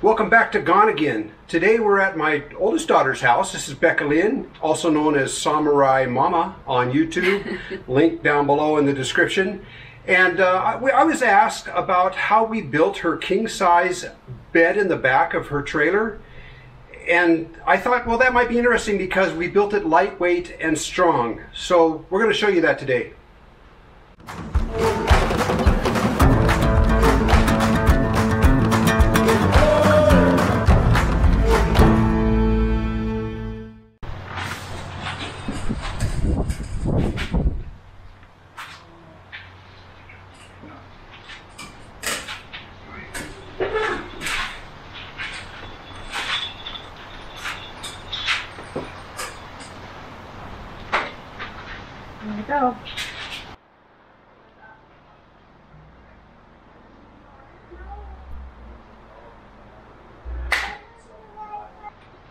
Welcome back to Gonagain. Today we're at my oldest daughter's house. This is Becca Lynn, also known as Samurai Mama on YouTube. Link down below in the description. And I was asked about how we built her king-size bed in the back of her trailer. And I thought, well, that might be interesting because we built it lightweight and strong. So we're going to show you that today. There we go.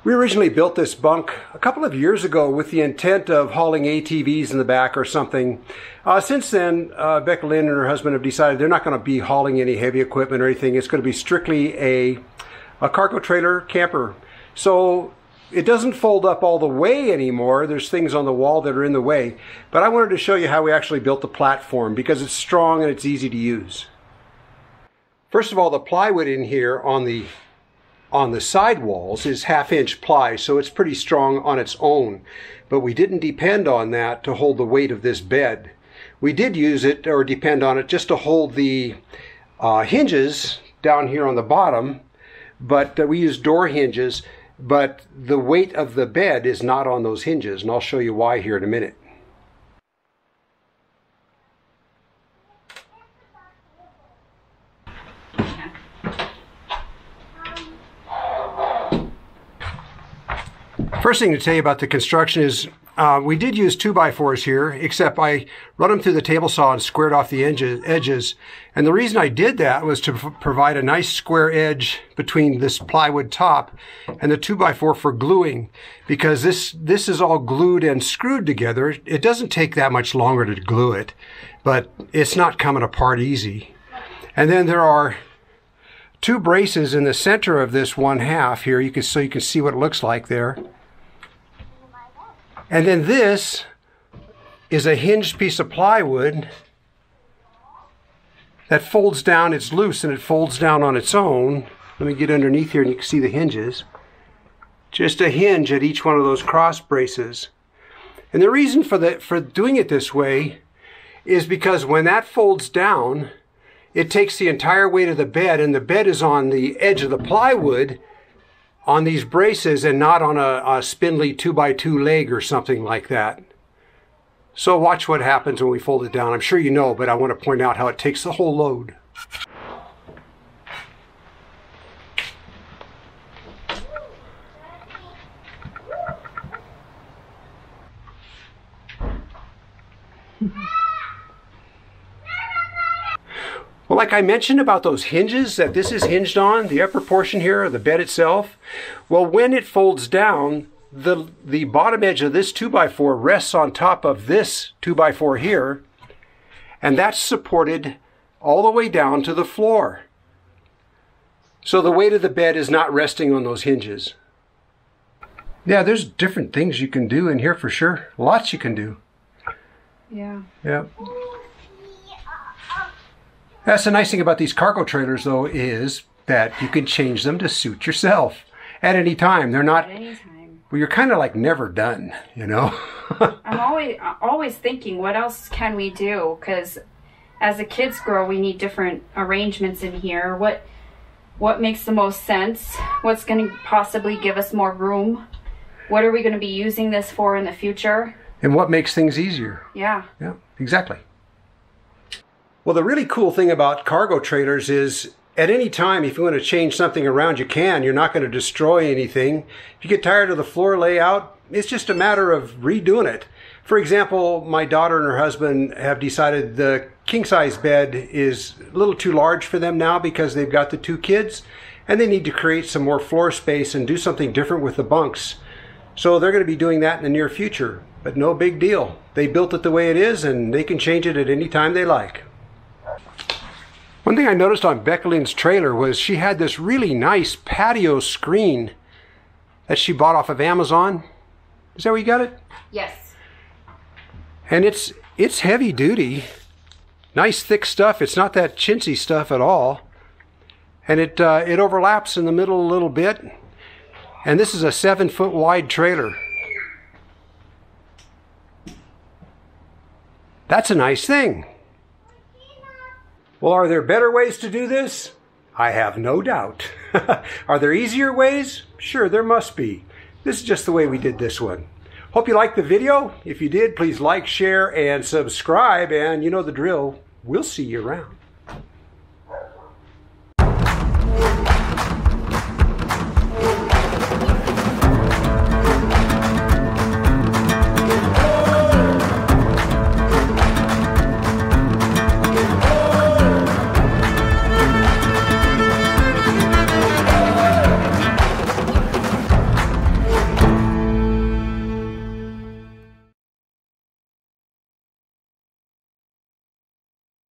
We originally built this bunk a couple of years ago with the intent of hauling ATVs in the back or something. Since then, Becca Lynn and her husband have decided they're not going to be hauling any heavy equipment or anything. It's going to be strictly a cargo trailer camper. So it doesn't fold up all the way anymore. There's things on the wall that are in the way. But I wanted to show you how we actually built the platform because it's strong and it's easy to use. First of all, the plywood in here on the side walls is 1/2-inch ply, so it's pretty strong on its own. But we didn't depend on that to hold the weight of this bed. We did use it or depend on it just to hold the hinges down here on the bottom, but we used door hinges. But the weight of the bed is not on those hinges, and I'll show you why here in a minute. First thing to tell you about the construction is we did use 2x4s here, except I run them through the table saw and squared off the edges. And the reason I did that was to provide a nice square edge between this plywood top and the 2x4 for gluing, because this is all glued and screwed together. It doesn't take that much longer to glue it, but it's not coming apart easy. And then there are 2 braces in the center of this 1/2 here, so you can see what it looks like there. And then this is a hinged piece of plywood that folds down. It's loose and it folds down on its own. Let me get underneath here and you can see the hinges. Just a hinge at each one of those cross braces. And the reason for doing it this way is because when that folds down, it takes the entire weight of the bed, and the bed is on the edge of the plywood on these braces and not on a spindly 2x2 leg or something like that. So watch what happens when we fold it down. I'm sure you know, but I want to point out how it takes the whole load. Well, like I mentioned about those hinges that this is hinged on, the upper portion here, the bed itself, well, when it folds down, the bottom edge of this 2x4 rests on top of this 2x4 here, and that's supported all the way down to the floor. So the weight of the bed is not resting on those hinges. Yeah, there's different things you can do in here for sure. Lots you can do. Yeah. Yeah. That's the nice thing about these cargo trailers, though, is that you can change them to suit yourself at any time. They're not. At any time. Well, you're kind of like never done, you know. I'm always thinking, what else can we do? Because as the kids grow, we need different arrangements in here. What makes the most sense? What's going to possibly give us more room? What are we going to be using this for in the future? And what makes things easier? Yeah. Yeah, exactly. Well, the really cool thing about cargo trailers is at any time, if you want to change something around, you can. You're not going to destroy anything. If you get tired of the floor layout, it's just a matter of redoing it. For example, my daughter and her husband have decided the king-size bed is a little too large for them now because they've got the 2 kids, and they need to create some more floor space and do something different with the bunks. So they're going to be doing that in the near future, but no big deal. They built it the way it is, and they can change it at any time they like. One thing I noticed on Becca Lynn's trailer was she had this really nice patio screen that she bought off of Amazon. Is that where you got it? Yes. And it's heavy duty. Nice thick stuff. It's not that chintzy stuff at all. And it overlaps in the middle a little bit. And this is a 7-foot wide trailer. That's a nice thing. Well, are there better ways to do this? I have no doubt. Are there easier ways? Sure, there must be. This is just the way we did this one. Hope you liked the video. If you did, please like, share, and subscribe. And you know the drill. We'll see you around.